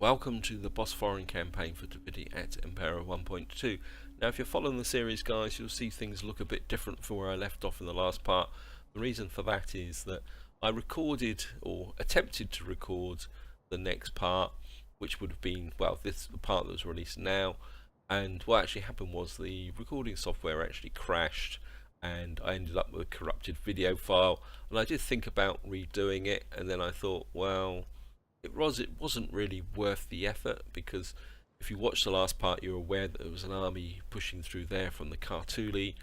Welcome to the Bosporan campaign for Divinity at Impera 1.2. Now if you're following the series, guys, you'll see things look a bit different from where I left off in the last part. The reason for that is that I recorded, or attempted to record, the next part, which would have been, well, this the part that was released now, and what actually happened was the recording software actually crashed and I ended up with a corrupted video file, and I did think about redoing it, and then I thought, well, it wasn't really worth the effort, because if you watched the last part, you're aware that there was an army pushing through there from the Cartuli,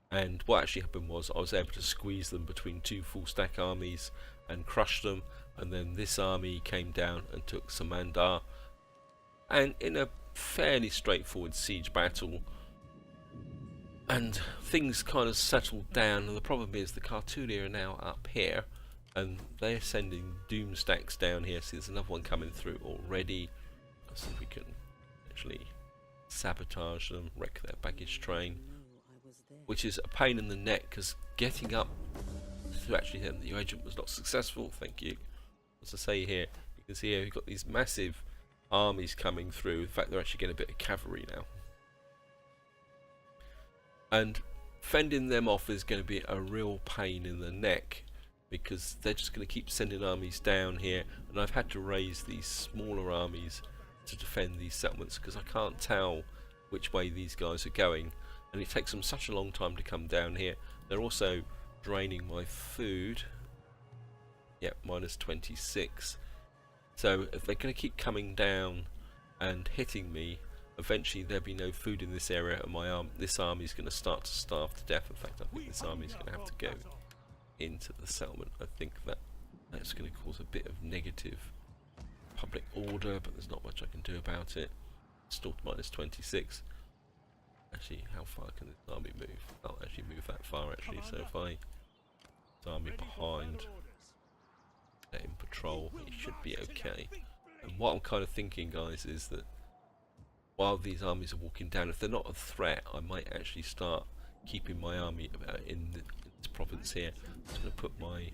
and what actually happened was I was able to squeeze them between two full stack armies and crush them, and then this army came down and took Samandar, and in a fairly straightforward siege battle, and things kind of settled down. And the problem is the Cartuli are now up here and they're sending doom stacks down here. See, there's another one coming through already. Let's see if we can actually sabotage them, wreck their baggage train, which is a pain in the neck, because getting up to actually hit the agent was not successful. Thank you. As I say here, you can see here we've got these massive armies coming through. In fact, they're actually getting a bit of cavalry now, and fending them off is going to be a real pain in the neck, because they're just going to keep sending armies down here, and I've had to raise these smaller armies to defend these settlements, because I can't tell which way these guys are going, and it takes them such a long time to come down here. They're also draining my food. Yep, minus 26. So if they're going to keep coming down and hitting me, eventually there'll be no food in this area, and this army is going to start to starve to death. In fact, I think this army is going to have to go into the settlement. I think that's going to cause a bit of negative public order, but there's not much I can do about it. Still minus 26. Actually, how far can this army move? I'll actually move that far, actually. So if I this army behind, let him patrol, it should be okay. And what I'm kind of thinking, guys, is that while these armies are walking down, if they're not a threat, I might actually start keeping my army in this province here. I'm just going to put my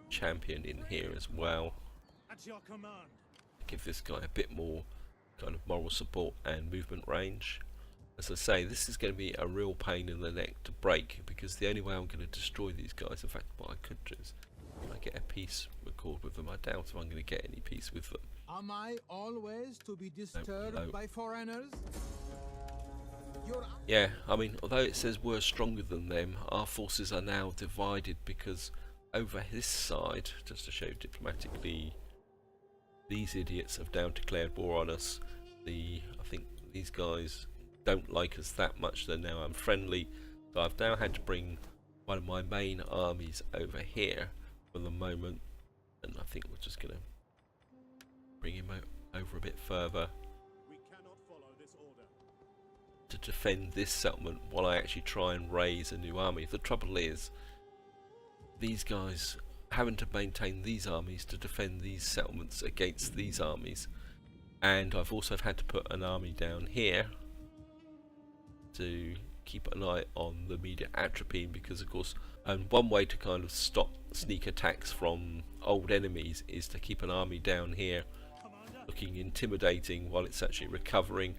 champion in here as well. Give this guy a bit more kind of moral support and movement range. As I say, this is going to be a real pain in the neck to break, because the only way I'm going to destroy these guys, in fact, what I could do is, can I get a peace record with them? I doubt if I'm going to get any peace with them. Am I always to be disturbed by foreigners? Yeah, I mean, although it says we're stronger than them, our forces are now divided, because over this side, just to show diplomatically, these idiots have now declared war on us. I think these guys don't like us that much, they're now unfriendly, so I've now had to bring one of my main armies over here for the moment, and I think we're just going to bring him over a bit further to defend this settlement while I actually try and raise a new army. The trouble is, these guys having to maintain these armies to defend these settlements against these armies, and I've also had to put an army down here to keep an eye on the immediate atropine, because of course, and one way to kind of stop sneak attacks from old enemies is to keep an army down here looking intimidating while it's actually recovering,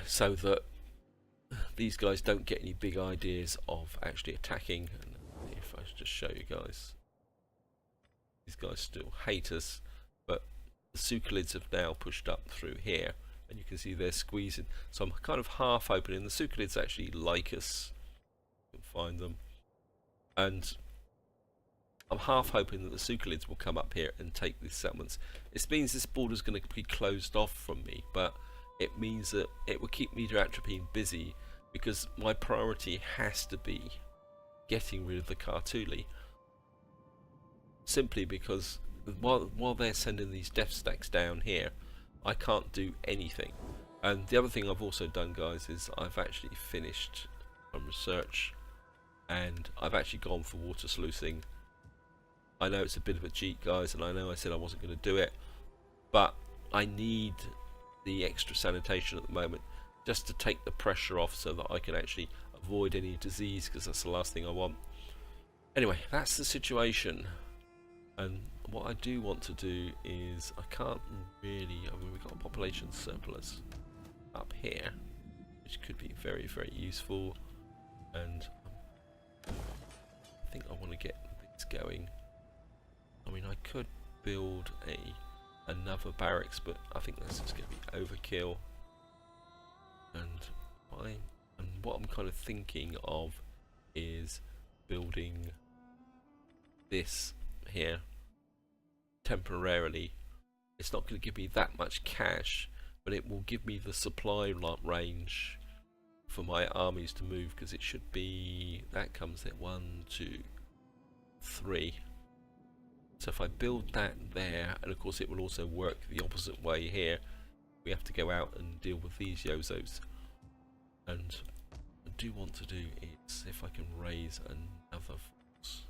so that these guys don't get any big ideas of actually attacking. And if I just show you guys, these guys still hate us, but the Sukhalids have now pushed up through here, and you can see they're squeezing. So I'm kind of half opening. The Sukhalids actually like us. You can find them, and I'm half hoping that the Sukhalids will come up here and take these settlements. It means this border is going to be closed off from me, but it means that it will keep Media Atropine busy, because my priority has to be getting rid of the Cartuli, simply because while they're sending these death stacks down here, I can't do anything. And the other thing I've also done, guys, is I've actually finished some research, and I've actually gone for water sluicing. I know it's a bit of a cheat, guys, and I know I said I wasn't going to do it, but I need the extra sanitation at the moment just to take the pressure off, so that I can actually avoid any disease, because that's the last thing I want. Anyway, that's the situation, and what I do want to do is, I can't really, I mean, we've got a population surplus up here, which could be very, very useful, and I think I want to get this going. I mean, I could build another barracks, but I think that's just going to be overkill. And what I'm kind of thinking of is building this here temporarily. It's not going to give me that much cash, but it will give me the supply range for my armies to move, because it should be, that comes at 1, 2, 3. So if I build that there, and of course it will also work the opposite way here, we have to go out and deal with these yozos. And what I do want to do is, if I can raise another force.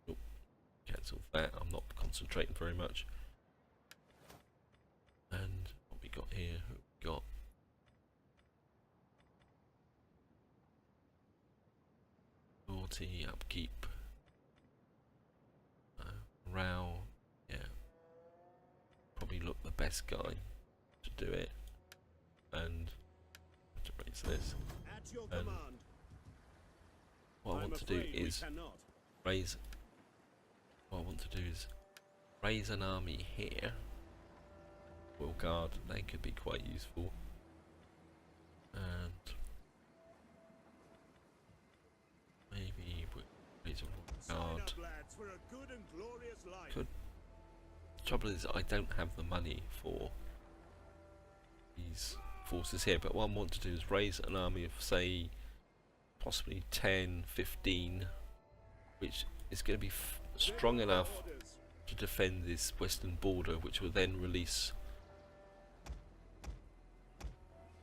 Oh, cancel that, I'm not concentrating very much. And what we got here, we got upkeep, morale, yeah, probably look the best guy to do it, and to raise this. And what I want to do is raise. What I want to do is raise an army here. Will guard, they could be quite useful, and maybe we'll raise a guard. Could. The trouble is, I don't have the money for these forces here, but what I want to do is raise an army of, say, possibly 10, 15, which is going to be strong enough to defend this western border, which will then release.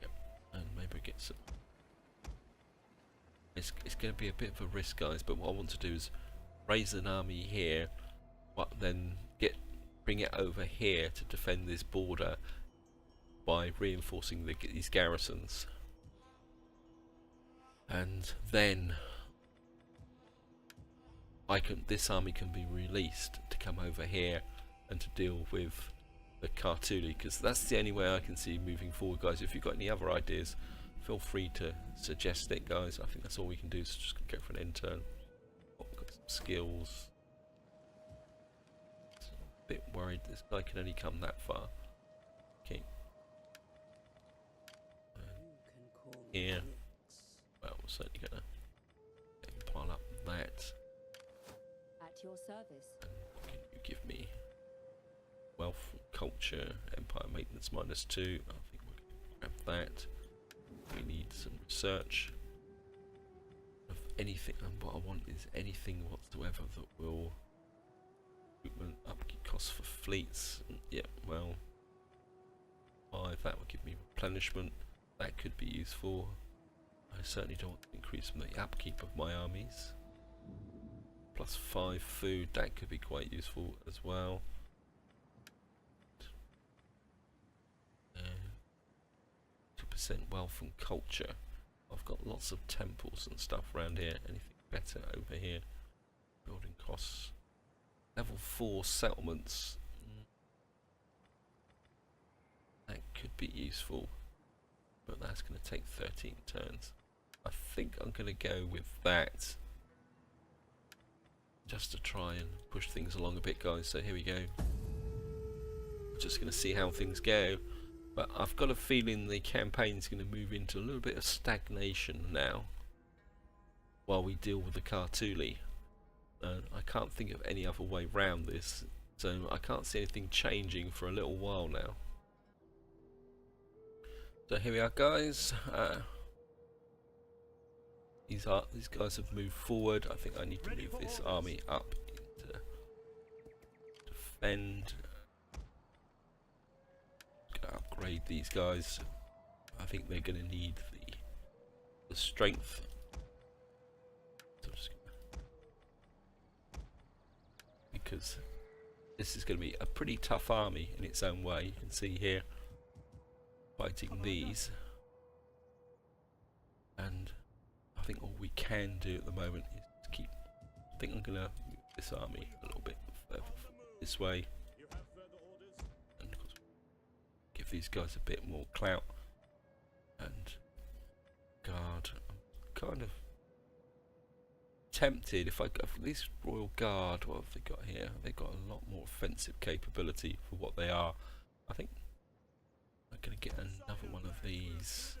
Yep, and maybe get some. It's going to be a bit of a risk, guys, but what I want to do is raise an army here, but then bring it over here to defend this border by reinforcing these garrisons, and then this army can be released to come over here and to deal with the Kartuli, because that's the only way I can see moving forward, guys. If you've got any other ideas, feel free to suggest it, guys. I think that's all we can do, is just go for an intern. Oh, got some skills. A bit worried this guy can only come that far. Okay. Here. Well, we're certainly gonna pile up that. At your service. And what can you give me? Wealth, culture, empire maintenance -2. I think we're gonna grab that. We need some research of anything, and what I want is anything whatsoever that will recruitment, upkeep costs for fleets. Yeah, well, 5, that would give me replenishment. That could be useful. I certainly don't want to increase the upkeep of my armies. +5 food, that could be quite useful as well. 2% wealth and culture. I've got lots of temples and stuff around here. Anything better over here? Building costs. Level 4 settlements. That could be useful, but that's going to take 13 turns. I think I'm going to go with that, just to try and push things along a bit, guys. So here we go. Just going to see how things go, but I've got a feeling the campaign's going to move into a little bit of stagnation now while we deal with the Kartuli. I can't think of any other way round this, so I can't see anything changing for a little while now. So here we are, guys. These guys have moved forward. I think I need to move this army up into defend. Gonna upgrade these guys. I think they're going to need the strength. So because this is going to be a pretty tough army in its own way. You can see here, fighting these, and I think all we can do at the moment is to keep I think I'm going to move this army a little bit further this way. And of course, give these guys a bit more clout. And guard. I'm kind of tempted if I go for this royal guard. What have they got here? They've got a lot more offensive capability for what they are. I think I'm going to get another one of these.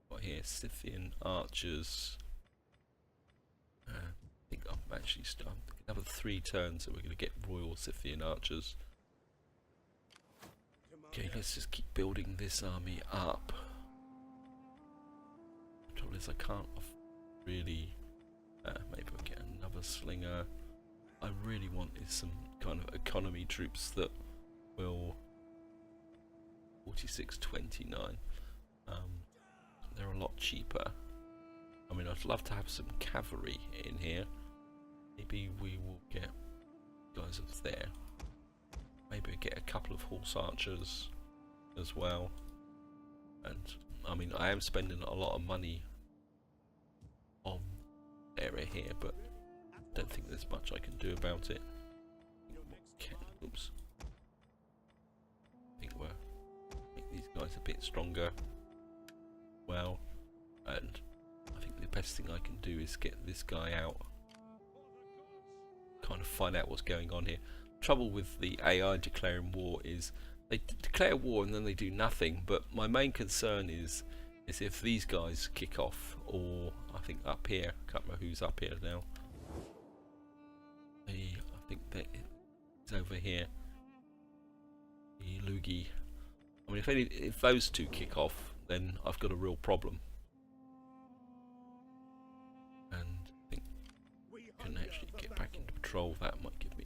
What here? Scythian archers. I think I'm actually another 3 turns that we're going to get royal Scythian archers. Okay, let's just keep building this army up. The trouble is I can't really. Maybe we'll get another slinger. I really want is some kind of economy troops that will 46.29. They're a lot cheaper. I mean, I'd love to have some cavalry in here. Maybe we will get guys up there. Maybe get a couple of horse archers as well. And I mean, I am spending a lot of money on area here, but I don't think there's much I can do about it. Oops. I think we'll make these guys a bit stronger. Well, and I think the best thing I can do is get this guy out, kind of find out what's going on here. Trouble with the AI declaring war is they declare war and then they do nothing, but my main concern is if these guys kick off, or I think up here, I can't remember who's up here now. I think that it's over here. The Lugi. I mean, if those two kick off, then I've got a real problem. And I think I can actually get back into patrol. That might give me.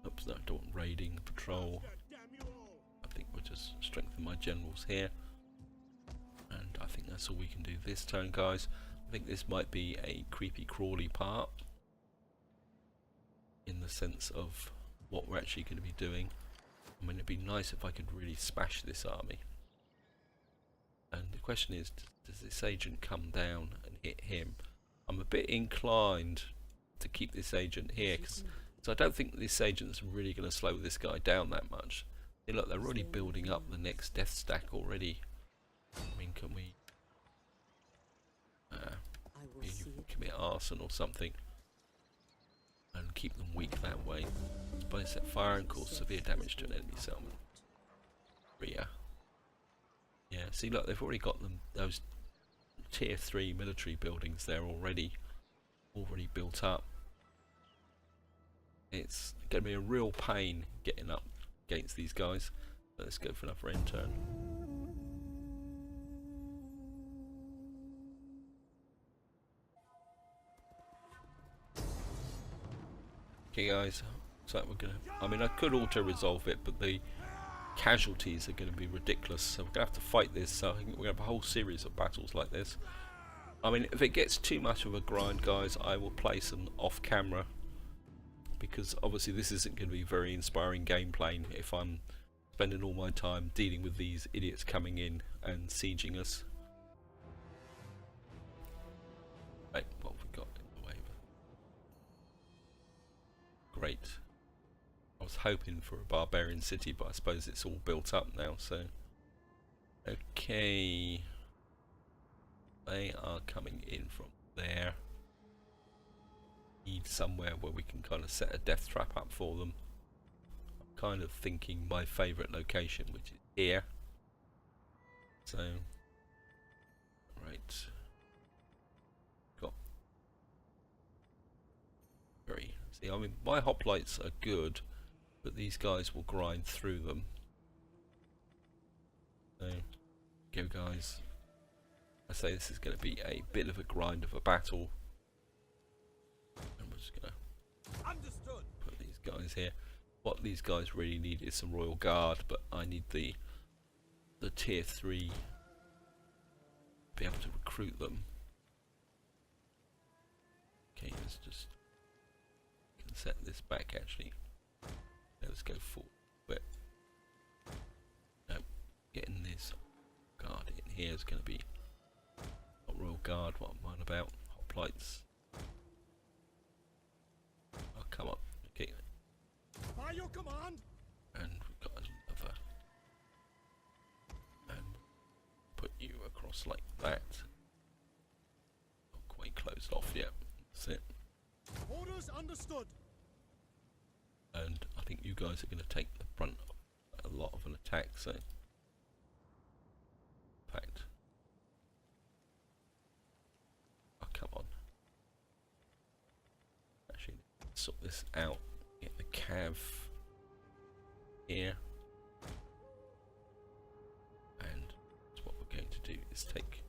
Oops, no, I don't want raiding patrol. I think we'll just strengthen my generals here. And I think that's all we can do this turn, guys. I think this might be a creepy crawly part, in the sense of what we're actually going to be doing. I mean, it'd be nice if I could really smash this army. And the question is, does this agent come down and hit him? I'm a bit inclined to keep this agent here, because I don't think this agent's really going to slow this guy down that much. See, look, they're already building up the next death stack already. I mean, can we commit arson or something and keep them weak that way? By set fire and cause severe damage to an enemy settlement. Rear. Yeah, see, look, they've already got them, those tier 3 military buildings there already built up. It's going to be a real pain getting up against these guys. Let's go for another end turn. Okay, guys, so we're gonna. I mean, I could auto-resolve it, but the casualties are going to be ridiculous. So we're gonna have to fight this. So I think we're gonna have a whole series of battles like this. I mean, if it gets too much of a grind, guys, I will play some off-camera, because obviously this isn't going to be very inspiring gameplay if I'm spending all my time dealing with these idiots coming in and sieging us. Right, what have we got in the way? Great. I was hoping for a barbarian city, but I suppose it's all built up now, so. Okay. They are coming in from there. Need somewhere where we can kind of set a death trap up for them. I'm kind of thinking my favourite location, which is here. So, right. Got very. See, I mean, my hoplites are good, but these guys will grind through them. So, go, guys. I say this is going to be a bit of a grind of a battle. And we're just going to put these guys here. What these guys really need is some royal guard, but I need the tier 3 to be able to recruit them. Okay, let's just set this back actually. Let's go forward. But no, getting this guard in here is going to be not royal guard. What I'm on about? hoplites. Oh, come on. Okay. By your command. And we've got another. And put you across like that. Not quite closed off yet. That's it. Orders understood. And I think you guys are going to take the brunt of a lot of an attack, so in fact, oh come on, actually sort this out, get the cav here, and what we're going to do is take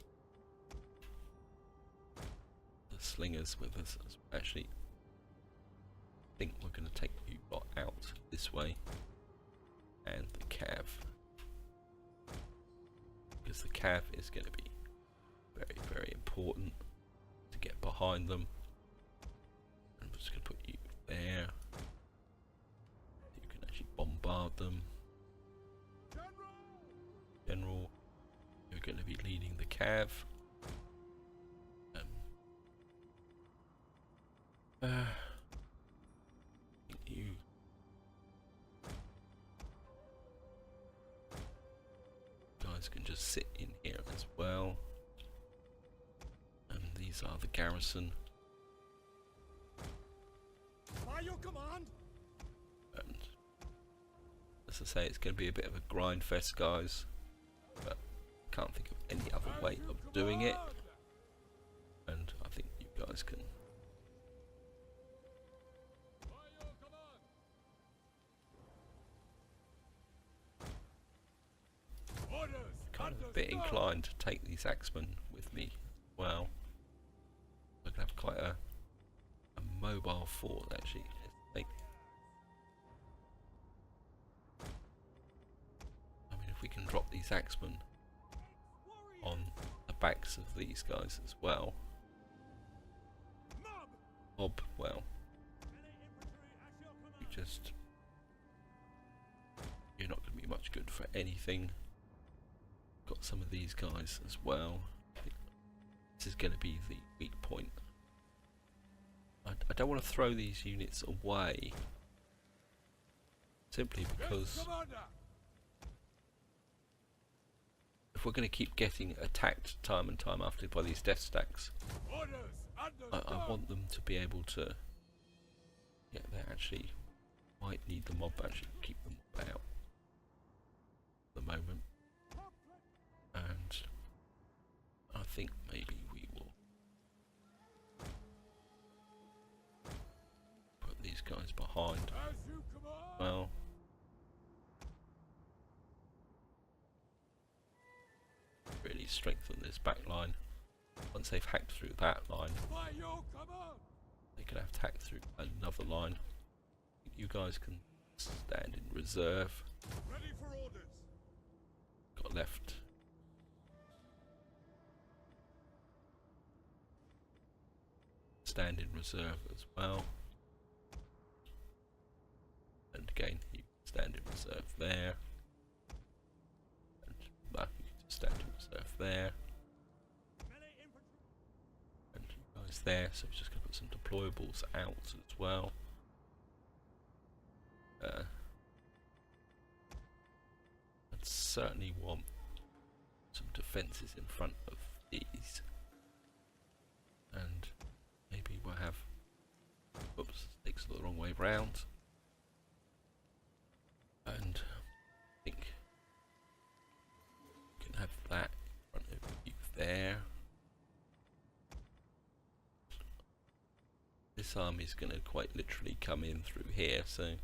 the slingers with us. Actually, I think we're going to take you lot out this way and the cav, because the cav is going to be very, very important to get behind them. And we're just going to put you there. You can actually bombard them. General, you're going to be leading the cav. You guys can just sit in here as well. And these are the garrison. By your command. And as I say, it's going to be a bit of a grind fest, guys. But I can't think of any other way of doing it. And I think you guys can. Kind of a bit inclined to take these axemen with me. Well, we're going to have quite a mobile fort actually. I mean, if we can drop these axemen on the backs of these guys as well. Mob, well, you're not going to be much good for anything. Got some of these guys as well. I think this is going to be the weak point. I don't want to throw these units away simply because if we're going to keep getting attacked time and time after by these death stacks, I want them to be able to, yeah, they actually might need the mob, actually keep them out at the moment. And I think maybe we will put these guys behind. Well, really strengthen this back line. Once they've hacked through that line, they can have hacked through another line. You guys can stand in reserve. Ready for orders. Got left. Stand in reserve as well. And again, you stand in reserve there. And you can just stand in reserve there. And you guys there, so we're just going to put some deployables out as well. I'd certainly want some defences in front of these. And maybe we'll have, oops, takes the wrong way round. And I think you can have that in front of you there. This army is going to quite literally come in through here, so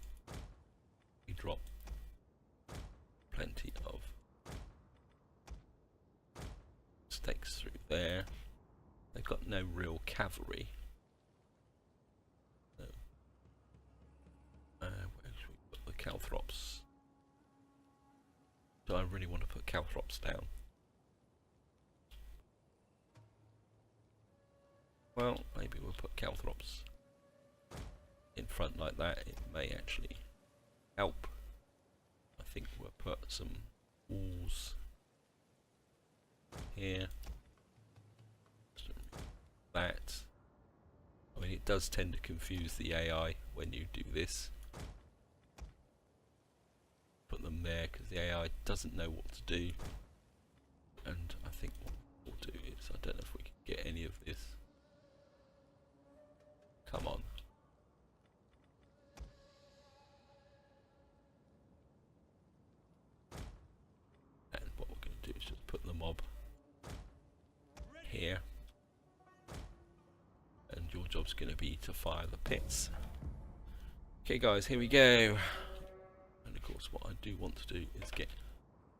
we drop plenty of stakes through there. They've got no real cavalry. So, where should we put the calthrops? Do I really want to put calthrops down? Well, maybe we'll put calthrops in front like that. It may actually help. I think we'll put some walls here. That. and it does tend to confuse the AI when you do this. Put them there because the AI doesn't know what to do, and I think what we'll do is, I don't know if we can get any of this. Come on. And what we're going to do is just put the mob here, and your job's going to be to fire the pits. Okay guys, here we go. And of course what I do want to do is get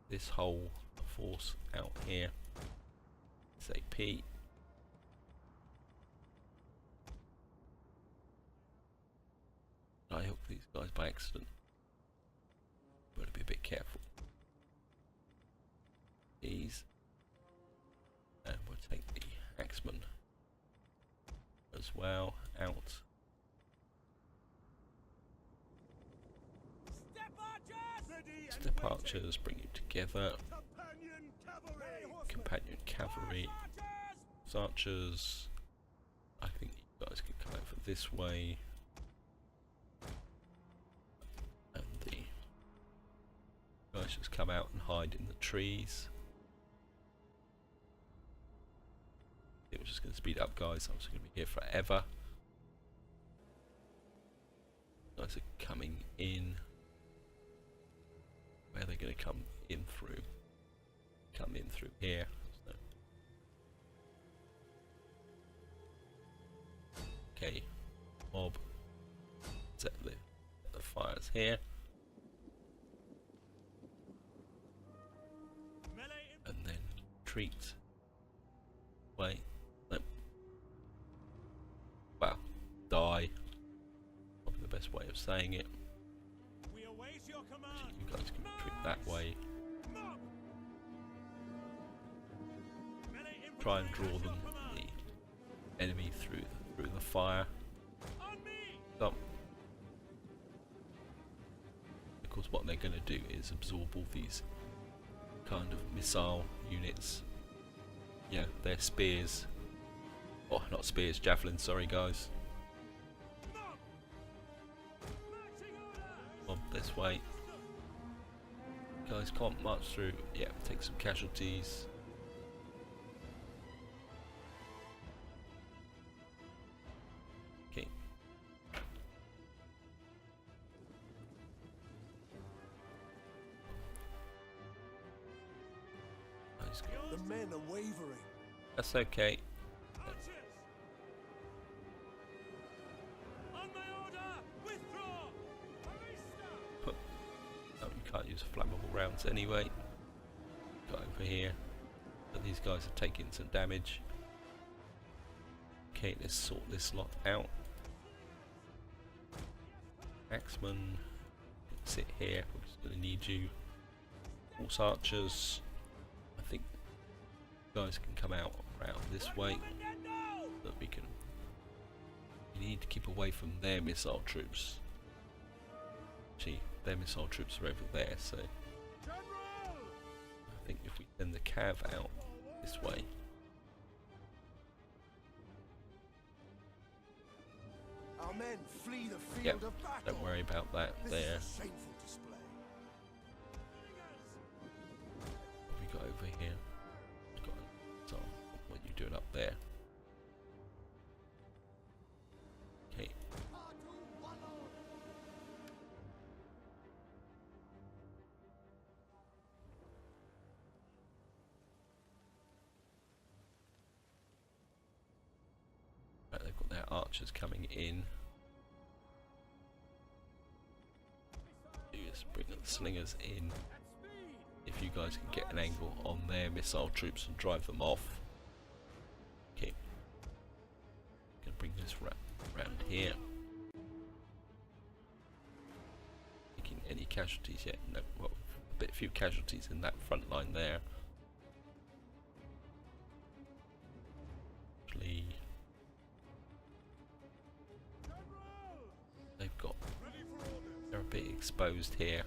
this whole force out here. Say P. I hook these guys by accident. Better be a bit careful. These. And we'll take the axeman as well out. Step archers, bring you together. Companion cavalry. Archers. I think you guys can come over this way. And the guys just come out and hide in the trees. It was just going to speed up, guys. I'm just going to be here forever. Guys are coming in. Where are they going to come in through? Come in through here. So. Okay, mob. Set the fires here. And then retreat. Wait. Nope. Well, die. Probably the best way of saying it. You guys can retreat that way. Try and draw them, the enemy, through the fire. Stop. Of course, what they're going to do is absorb all these kind of missile units. Yeah, they're spears. Oh, not spears, javelins. Sorry, guys. Mob this way. Guys can't march through. Yeah, take some casualties. Okay. The men are wavering. That's okay. Can't use flammable rounds anyway. Got over here. But these guys are taking some damage. Okay, let's sort this lot out. Axeman, sit here. We're just going to need you. Horse archers. I think you guys can come out around this way. That we can. You need to keep away from their missile troops. Gee. Their missile troops are over there, so I think if we send the cav out this way, Our men flee the field yep, of battle. don't worry about that This there. is a shameful display. What have we got over here? We've got so what are you doing up there? Okay. Right, they've got their archers coming in. Just bring the slingers in. If you guys can get an angle on their missile troops and drive them off. Okay. Gonna bring this round here. Taking any casualties yet? No. Well, a few casualties in that front line there. Actually, they've got. They're a bit exposed here,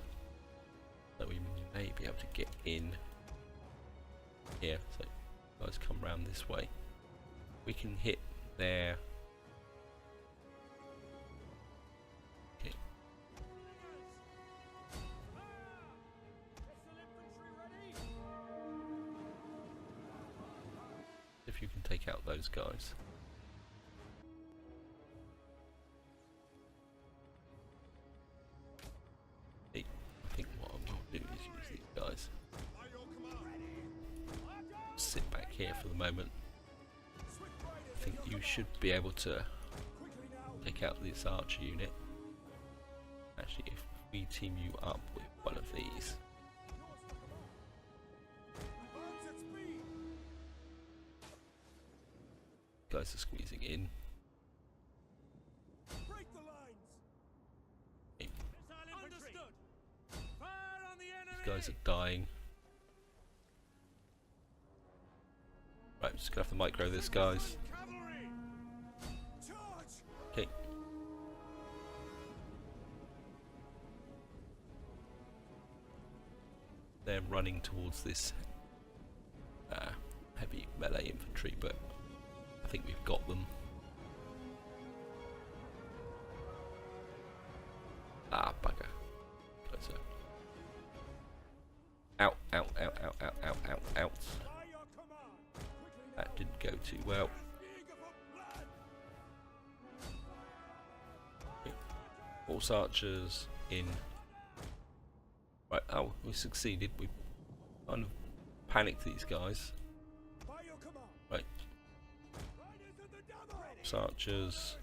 so we may be able to get in here. So, guys, come round this way. We can hit their you can take out those guys. Hey, I think what I will do is use these guys. Sit back here for the moment. I think you should be able to take out this archer unit. Actually, if we team you up with one of these. Guys are squeezing in. Okay. These guys are dying. Right, I'm just gonna have to micro this, guys. Okay. They're running towards this heavy melee infantry, but I think we've got them. Ah, bugger. Closer. Out, out, out, out, out, out, out, out. That didn't go too well. Okay. Horse archers in. Right, oh, we succeeded. We kind of panicked these guys. Right. Horse archers.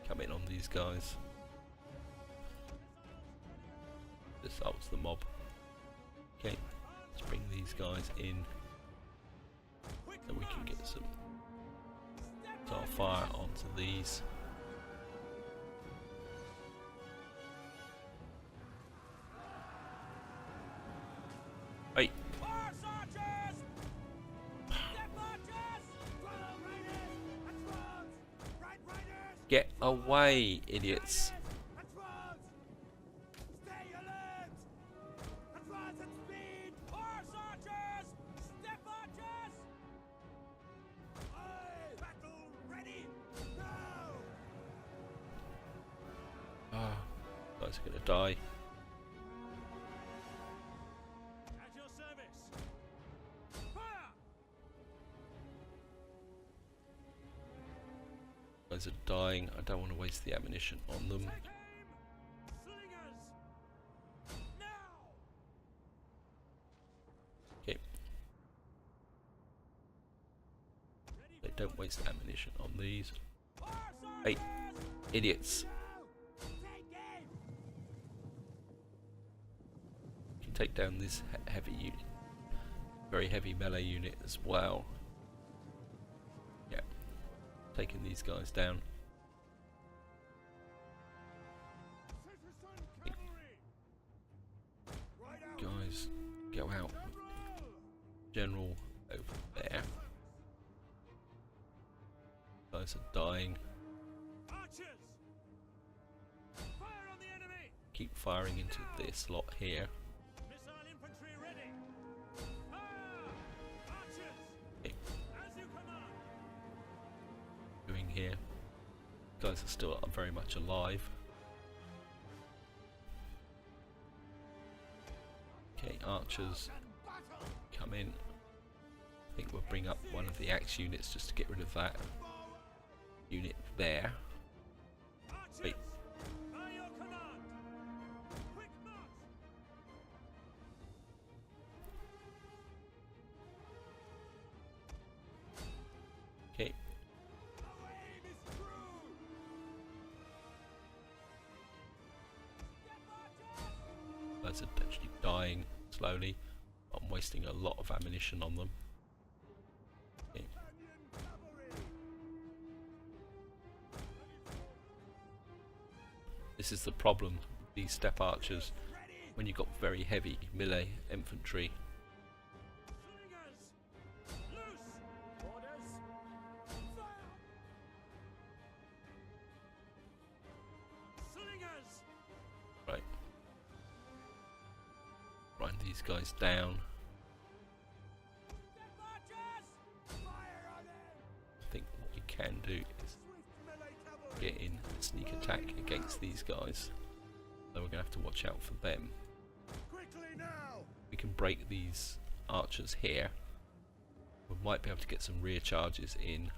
Come in on these guys. This ults the mob. Okay, let's bring these guys in so we can get some fire onto these. Hey! Get away, idiots! Guys are gonna die. At your service. Fire! Guys are dying. I don't want to waste the ammunition on them. Take aim! Slingers! Now! Okay. They don't waste ammunition on these. Hey, idiots! Take down this heavy unit, very heavy melee unit as well. Yeah, taking these guys down. Guys, go out. General over there. Guys are dying. Archers! Fire on the enemy! Keep firing into this lot here. Missile infantry ready! Fire! Archers! Okay. As you command! Doing here. Guys are still very much alive. Okay, archers, come in. I think we'll bring up one of the axe units just to get rid of that unit there. Archers! Wait. By your command! Quick march! Okay, Our aim is true! Step archers! guys are actually dying slowly. I'm wasting a lot of ammunition on them. Okay. Companion cavalry! This is the problem with these step archers Ready! when you've got very heavy melee infantry. Slingers! Loose! Orders! Fire! Slingers! Right. Grind these guys down. Step archers! Fire on them! I think what we can do is Swift melee cavalry! get in a sneak attack against these guys. So we're going to have to watch out for them. Quickly now! We can break these archers here, we might be able to get some rear charges in.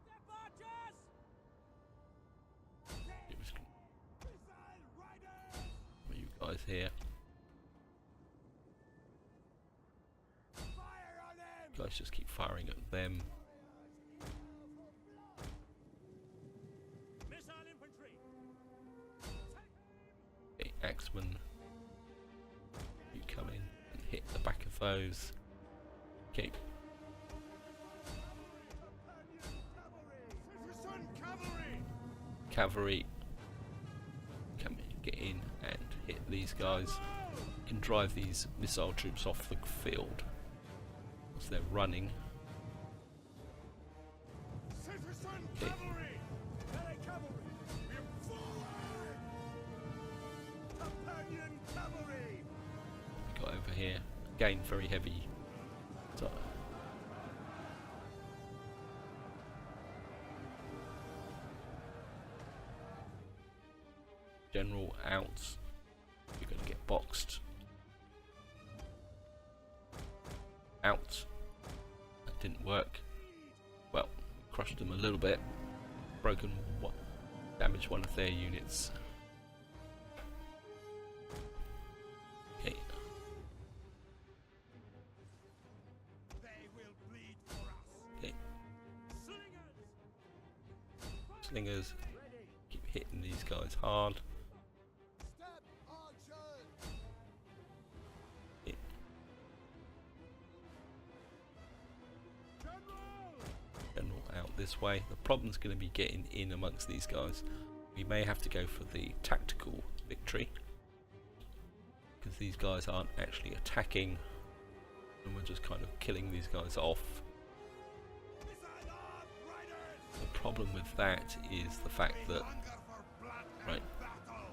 Step archers! Missile riders! You guys here. Fire on them! You guys just keep firing at them. Missile infantry! Okay, axemen. You come in and hit the back of those. Okay, Citizen cavalry! cavalry. Come in, get in and hit these guys. You can drive these missile troops off the field as they're running. Citizen Okay. cavalry! Melee cavalry! We're forward! Companion cavalry! We got over here. Again, very heavy. So, general out. You're going to get boxed. Out. That didn't work. Well, crushed them a little bit. Broken one. Damaged one of their units. Okay. They will bleed for us! Okay. Slingers! Slingers. Ready! Keep hitting these guys hard. Step archers! Okay. General! General out this way. The problem's going to be getting in amongst these guys. We may have to go for the tactical victory because these guys aren't actually attacking and we're just kind of killing these guys off. Missile on, riders! The problem with that is the fact that Hunger for blood and Right. battle!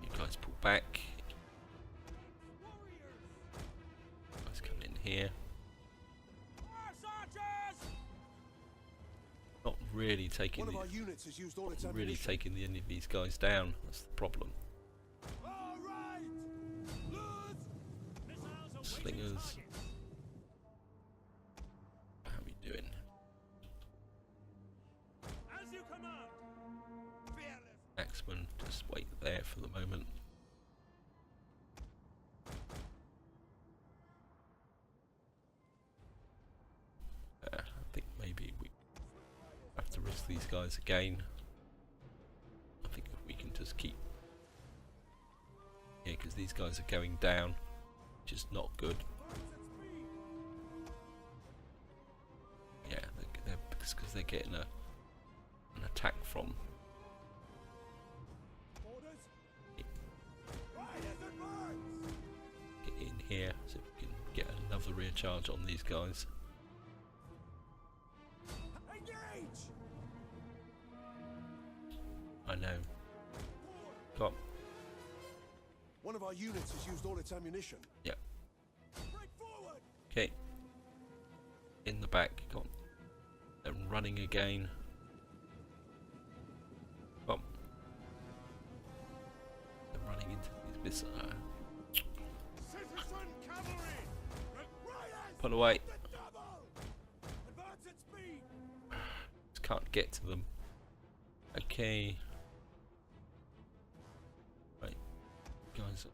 you guys pull back. Warriors! You guys come in here. Horse archers! Not really taking One of the, our units has used all its not really ammunition. taking any of these guys down. That's the problem. All right! Loose! Missiles awaiting Slingers. targets. How are we doing? As you command! Fearless! Axeman, just wait there for the moment. I think maybe we have to risk these guys again. I think if we can just keep... Yeah, because these guys are going down, which is not good. Yeah, they're because they're getting an attack from. Orders! Riders advance! Get in here so we can get another rear charge on these guys. Engage! I know. Come on. One of our units has used all its ammunition. Yeah. Break forward! Okay. In the back. Come on. They're running again. Come on. They're running into these missiles. Citizen cavalry! Riders! Pull away. The double! Advance at speed! Just can't get to them. Okay. Right. Guys,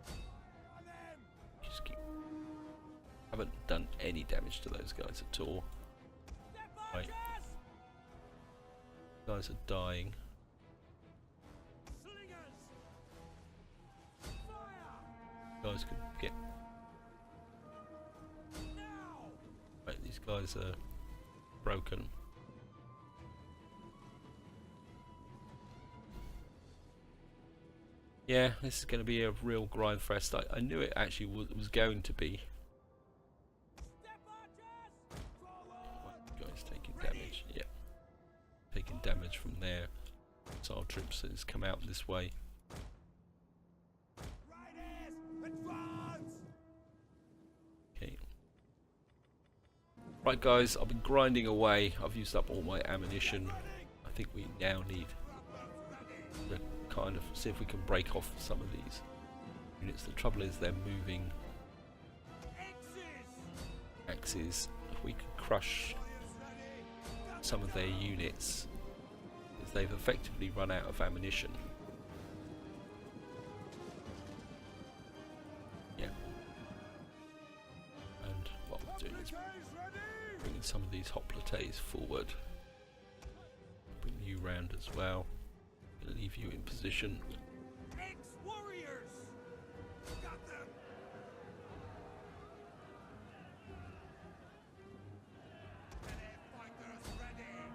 On them! just keep... Haven't done any damage to those guys at all. Step Right. archers! Guys are dying. Slingers! Fire! Guys can get... Now! Right, these guys are broken. Yeah, this is going to be a real grind fest. I knew it actually was going to be. Step archers! Forward! Guys taking damage. Yeah. Taking damage from their missile troops that has come out this way. Riders! Advance! Okay. Right guys, I've been grinding away. I've used up all my ammunition. I think we now need to kind of see if we can break off some of these units. The trouble is they're moving axes. If we can crush some of their units, because they've effectively run out of ammunition. Yeah. And what we're doing is bringing some of these hoplites forward. Bring you round as well. Gonna leave you in position. Ex-warriors! Got them!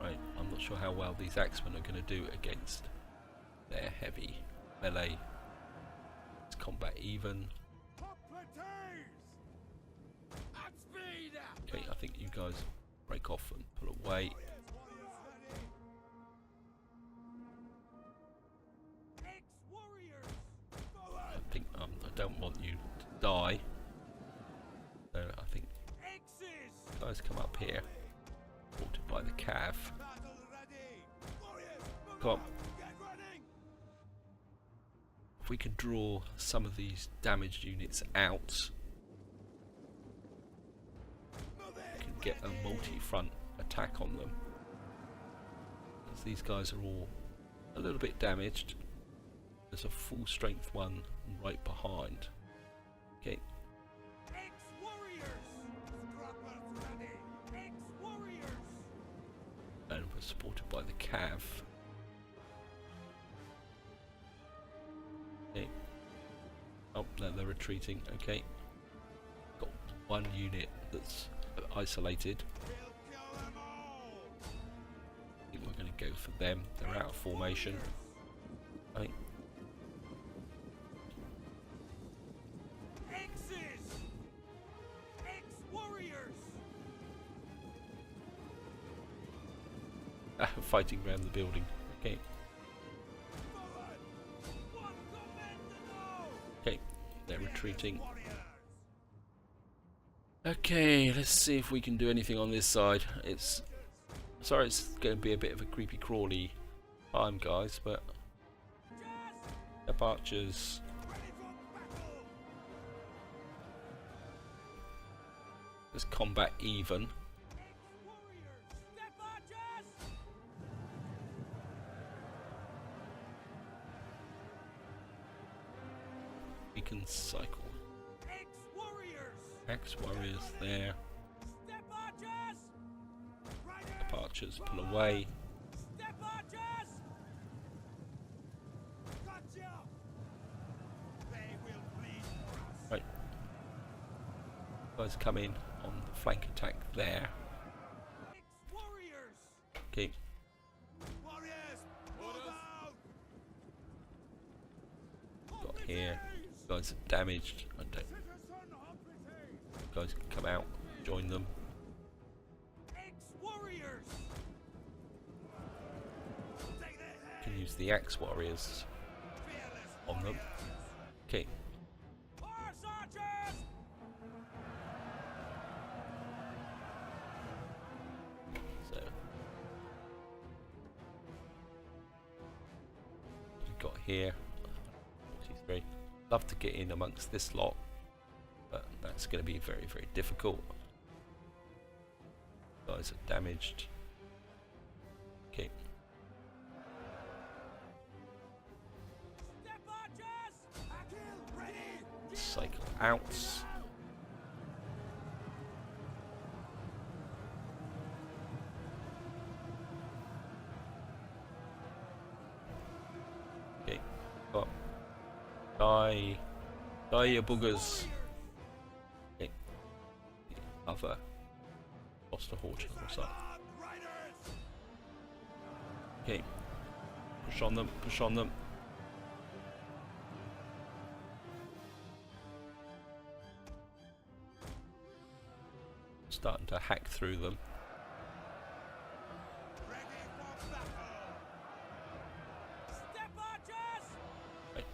Right, I'm not sure how well these axemen are going to do against their heavy melee. It's combat even. Okay, I think you guys break off and pull away. I think I don't want you to die. So I think you guys come up here. Supported by the cav. Come on. If we could draw some of these damaged units out, we can get a multi-front attack on them. Because these guys are all a little bit damaged. There's a full strength one right behind. Okay. And we're supported by the cav. Okay. Oh no, they're retreating. Okay. Got one unit that's isolated. I think we're going to go for them. They're out of formation. I think. Fighting around the building. Okay. Okay, they're retreating. Okay, let's see if we can do anything on this side. It's sorry, it's going to be a bit of a creepy crawly time, guys, but up archers. Let's combat even. We can cycle. Ex-warriors there. Step archers pull away. Right. Guys come in on the flank attack there. Okay. Got here. Guys are damaged. I don't. Guys can come out, join them. Can use the axe warriors on them. Okay. So we've got here 43. Love to get in amongst this lot, but that's going to be very, very difficult. Guys are damaged. Okay. Cycle out. Okay. Up. Die. Die, you boogers. Okay. The other lost a horse. What's up? Okay. Push on them. Push on them. Starting to hack through them. Right.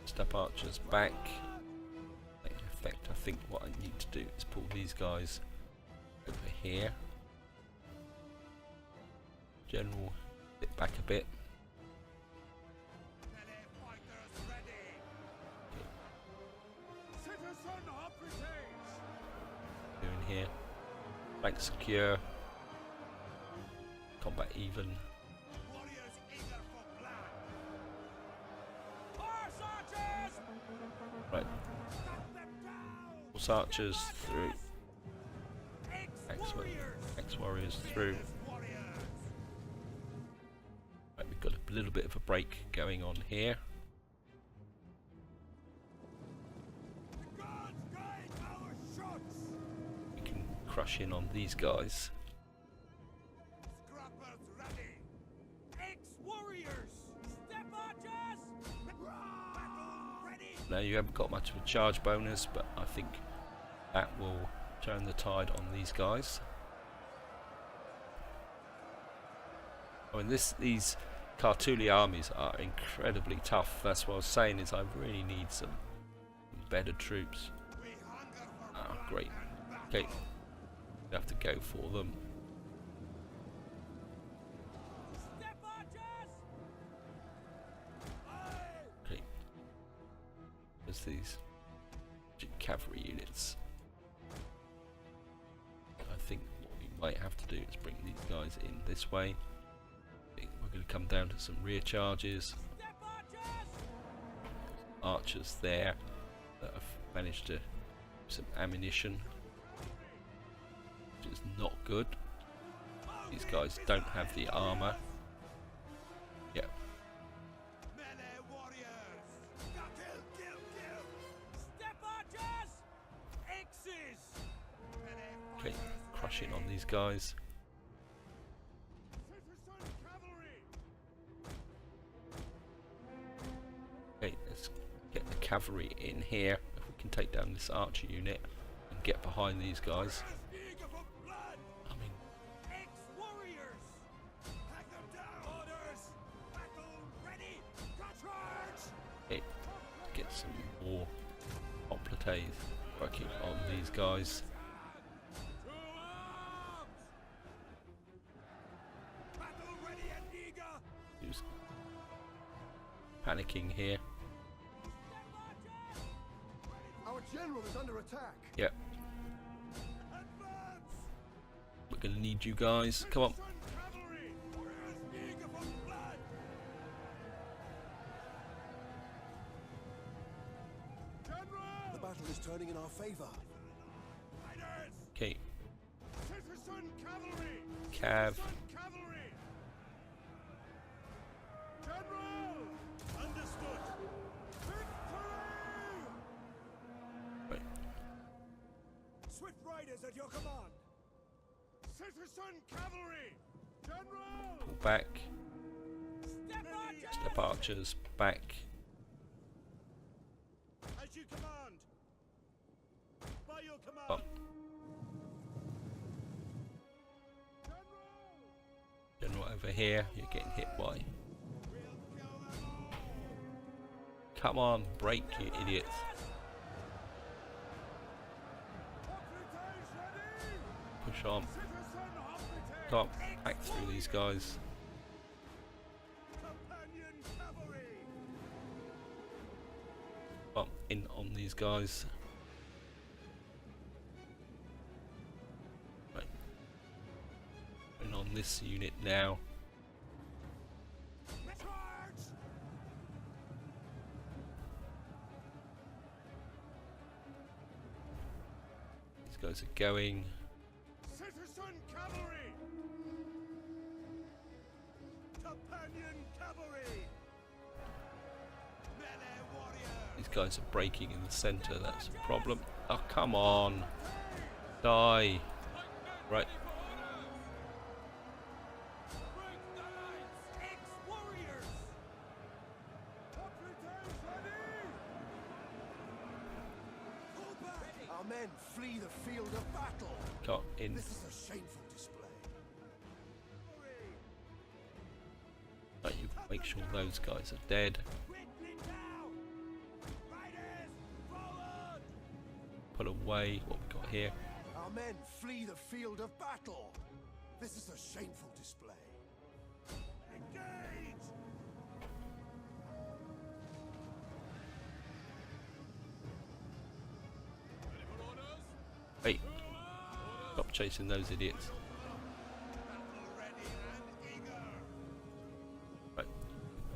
Step archers back. In effect, I think what I need to do is pull these guys over here. General Bit back a bit. Melee fighters ready. Citizen operates. Doing here. Flank secure. Combat even. Warriors eager for blood. Horse archers. Right. Cut them down. Horse archers through. Ex-warriors. Ex-warriors through. Warriors. Right, we've got a little bit of a break going on here. The gods guide our shots. We can crush in on these guys. Scrappers ready. Ex-warriors. Step archers. Battle ready. Now you haven't got much of a charge bonus, but I think that will turn the tide on these guys. I mean, these Cartuli armies are incredibly tough. That's what I was saying, is I really need some better troops. We hunger for Ah, blood great. and Okay, battle. we have to go for them. Step archers. Aye. Okay, there's these cavalry units. I think what we might have to do is bring these guys in this way. I think we're going to come down to some rear charges. Step archers. Archers there that have managed to some ammunition, which is not good. These guys don't have the armor. Yeah, Melee warriors. Kill. Step archers. X's. Melee okay, fighters crush in ready. on these guys. Citizen cavalry. Okay, let's get the cavalry in here. If we can take down this archer unit and get behind these guys. Eager for blood. I mean, Ex-warriors. Hack them down. Orders. Battle ready. Charge. okay, get some more completes working on these guys. To arms. Battle ready and eager. Who's panicking here? Our general is under attack. Yep, Advance. we're gonna need you guys. Come on. Citizen cavalry. Warriors eager for blood. General. The battle is turning in our favor. Fighters. Okay, Citizen cavalry. Cav. Citizen cavalry. General. Understood. Victory. Right. Swift riders at your command. Citizen cavalry. General. Pull back. Step archers. Step archers back. As you command. By your command. Up. General. General over here. You're getting hit by. We'll kill them all. Come on, break, you idiots. Operatives ready. Push on. Citizen operatives. Come on, hack through these guys. Companion cavalry. Come on, in on these guys. Right. And on this unit now. Charge. These guys are going. Citizen cavalry. Companion cavalry. Melee warrior. These guys are breaking in the center. That's a problem. Oh, come on. Die. Right. Ex-warriors. Operatives ready. Pull back. Our men flee the field of battle. Got in. This is a shameful display. Right, you make sure those guys are dead. Quickly down. Riders forward. Put away what we got here. Our men flee the field of battle. This is a shameful display. Engage. stop chasing those idiots. Right,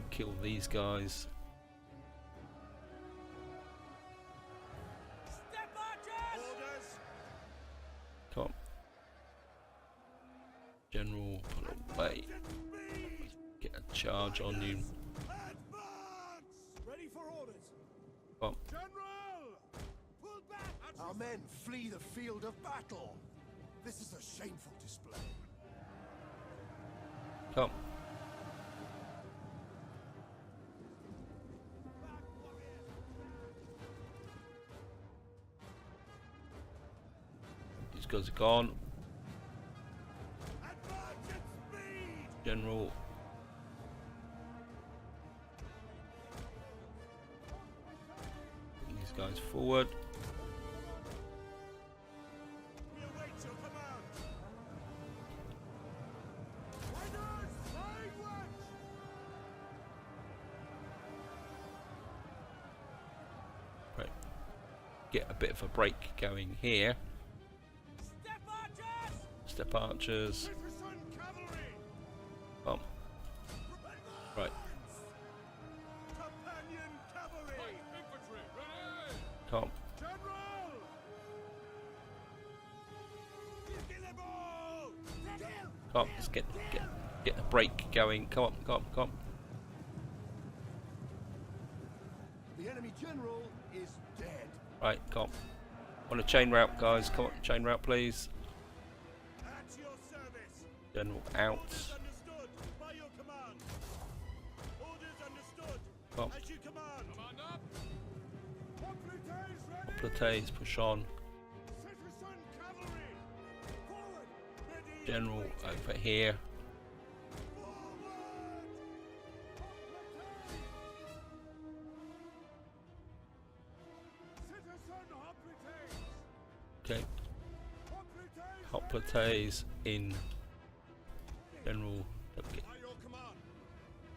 kill these guys. Step archers! Orders! Come on. General, pull away. Get a charge on you. Advance! Ready for orders. Come on. General! Pull back! Our men flee the field of battle. This is a shameful display. Come. These guys are gone. Advance at speed! General. Bring these guys forward. We await your command. Riders, flying wedge! Right. Get a bit of a break going here. Step archers! Step archers. Citizen cavalry! Come. Right. Companion cavalry! Infantry, ready! Come. General! Killable! Come. Let's get a break going. Come on. Come on. Come on. The enemy general is dead. Right. Come on. On a chain route, guys. Come on. Chain route, please. At your service! General out. Orders understood by your command! Orders understood Come on. as you command! Command up! Hoplites ready! Plateaus, push on. Citizen cavalry! Forward! Ready! General over here. Okay. Hoplites in. General. Don't get. By your command!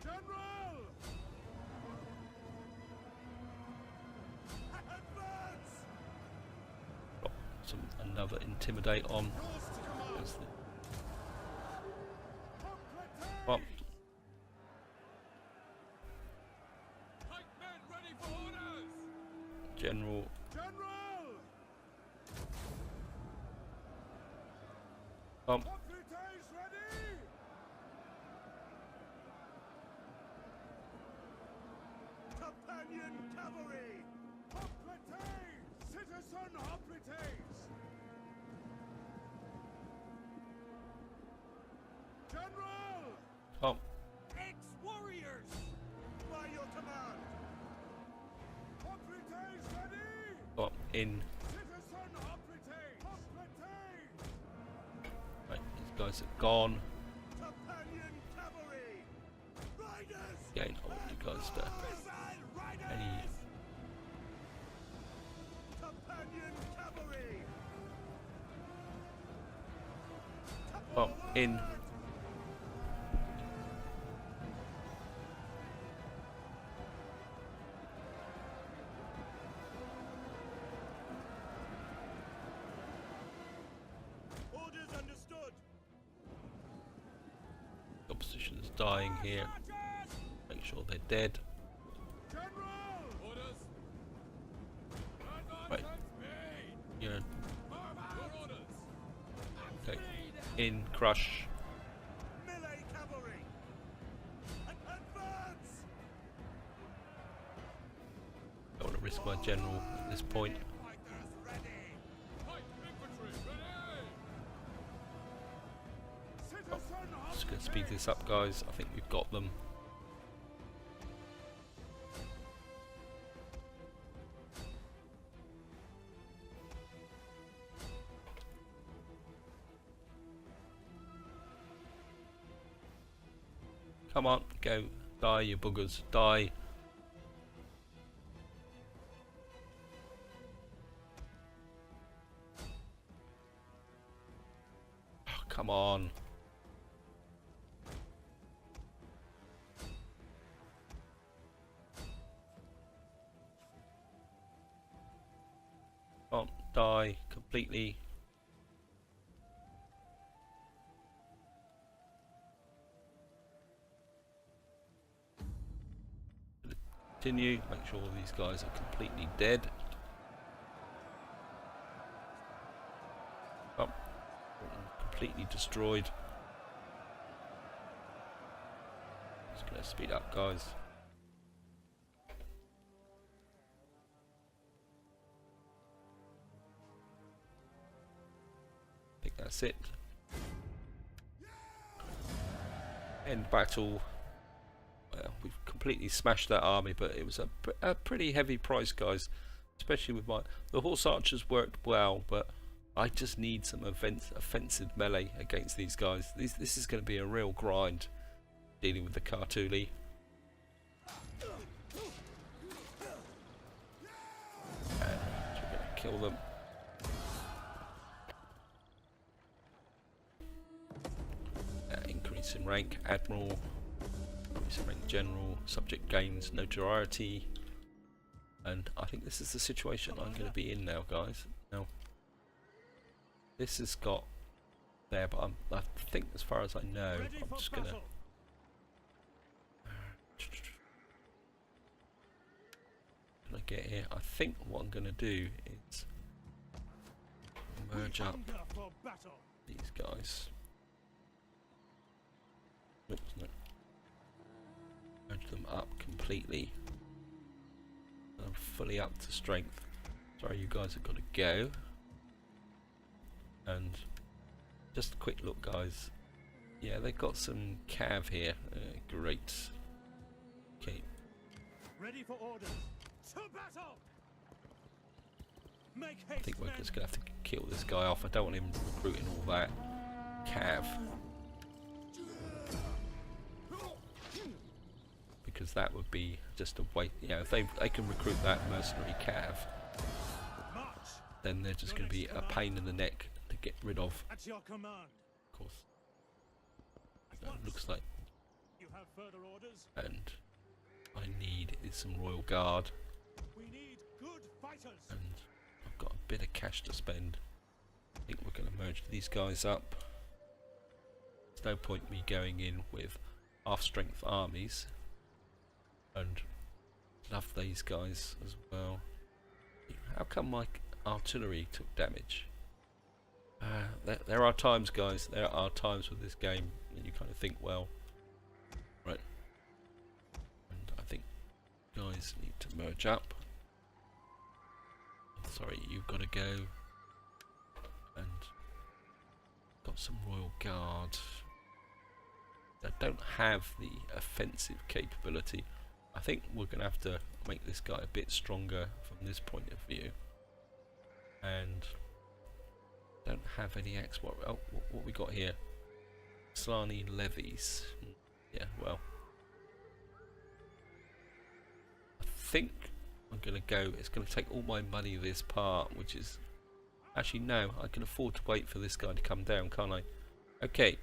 General! Advance! Got another intimidate on. Yours to command! There's the- Hoplites! Come on. Pikemen ready for orders! General. General! Come on. Hoplites ready! Companion cavalry! Hoplites! Citizen hoplites! General! Come on. Ex-warriors! By your command! Hoplites ready! Come on. In. Citizen hoplites! Hoplites! Right. These guys are gone. Companion cavalry! Riders! Again, I want you guys to. Missile riders! Any. Companion cavalry! Come on. In. Orders understood! The opposition's dying here. Archers! Make sure they're dead. General! Orders! Right. Yeah. Your orders! Okay. In. Crush. Melee cavalry! Advance! Don't want to risk my general at this point. Fighters ready! Pike infantry ready! Citizen Just going to speed this up, guys. I think we've got them. Come on, go. Die, you buggers. Die. Oh, come on. Can't die completely. Continue, make sure all these guys are completely dead. Oh, completely destroyed. Just gonna speed up, guys. I think that's it. End battle. Well, we've completely smashed that army, but it was a pretty heavy price, guys. Especially with the horse archers worked well, but I just need some offensive melee against these guys. This is going to be a real grind dealing with the Cartuli. And we're going to kill them. Increase in rank, admiral. Increase in rank, general. Subject gains notoriety. And I think this is the situation I'm going to be in now, guys. Now, this has got there, but I think as far as I know, I'm just going to... Can I get here? I think what I'm going to do is merge up these guys. Oops, no. Merge them up completely. I'm fully up to strength. Sorry, you guys have got to go. And just a quick look, guys. Yeah, they've got some cav here. Great. Okay. Ready for orders. To battle. Make haste, I think we're men. just gonna have to kill this guy off. I don't want him recruiting all that cav, because that would be just a waste. You know, if they can recruit that mercenary cav, March. then they're just going to be a pain in the neck to get rid of. At your command. Of course, At once. looks like, You have further orders. and I need is some royal guard, We need good fighters. and I've got a bit of cash to spend. I think we're going to merge these guys up. There's no point me going in with half-strength armies, and love these guys as well. How come my artillery took damage? There are times, guys, there are times with this game that you kind of think, well, right, and I think guys need to merge up. Sorry, you've got to go. And got some royal guard that don't have the offensive capability. I think we're going to have to make this guy a bit stronger from this point of view. And don't have any export. Oh, what we got here? Slani levies. Yeah, well, I think I'm going to go. It's going to take all my money this part, which is actually no. I can afford to wait for this guy to come down, can't I? Okay.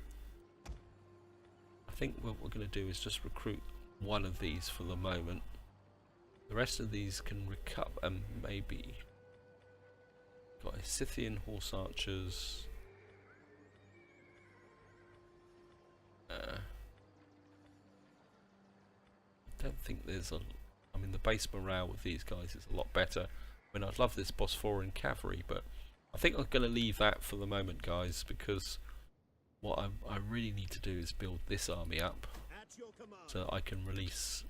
I think what we're going to do is just recruit one of these for the moment. The rest of these can recover, and maybe got Scythian horse archers. I don't think there's a. I mean, the base morale with these guys is a lot better. I mean, I'd love this Bosporan cavalry, but I think I'm going to leave that for the moment, guys, because what I really need to do is build this army up At your command. so I can release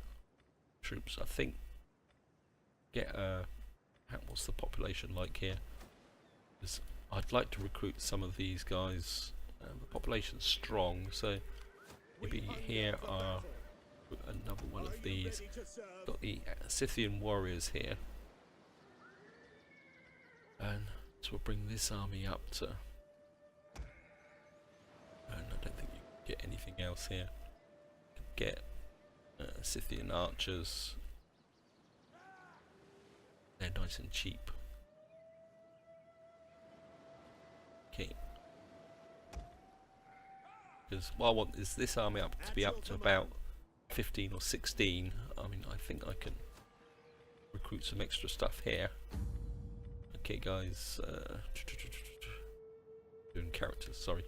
troops. I think get what's the population like here? 'Cause I'd like to recruit some of these guys. The population's strong, so maybe here are another one of these. Ready to serve. Got the Scythian warriors here, and so we'll bring this army up to. And I don't think you can get anything else here. Get Scythian archers. They're nice and cheap. Okay. Because what I want is this army up to be up to about 15 or 16. I mean, I think I can recruit some extra stuff here. Okay, guys. Doing characters, sorry.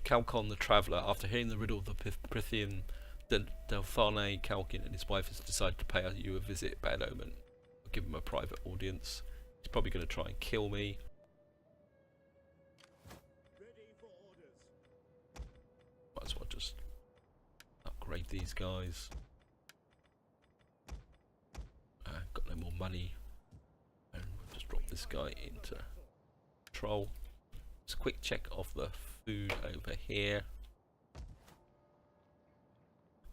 Calcon the Traveller. After hearing the riddle of the Prithian Delphane Kalkin and his wife has decided to pay you a visit. Bad omen. I'll give him a private audience. He's probably going to try and kill me. Ready for orders. Might as well just upgrade these guys. Got no more money. And we'll just drop this guy into control. Just a quick check of the food over here.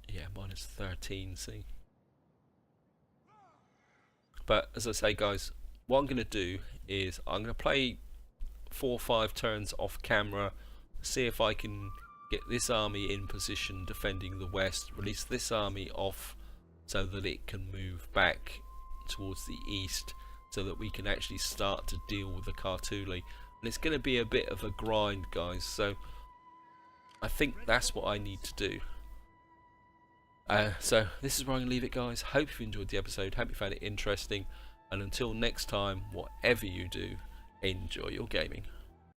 Yeah, minus 13, see. But as I say, guys, what I'm going to do is I'm going to play 4 or 5 turns off camera, see if I can get this army in position defending the west, release this army off so that it can move back towards the east, so that we can actually start to deal with the Kartuli. And it's going to be a bit of a grind, guys, so I think that's what I need to do. So this is where I'm going to leave it, guys. Hope you enjoyed the episode, hope you found it interesting, and until next time, whatever you do, enjoy your gaming.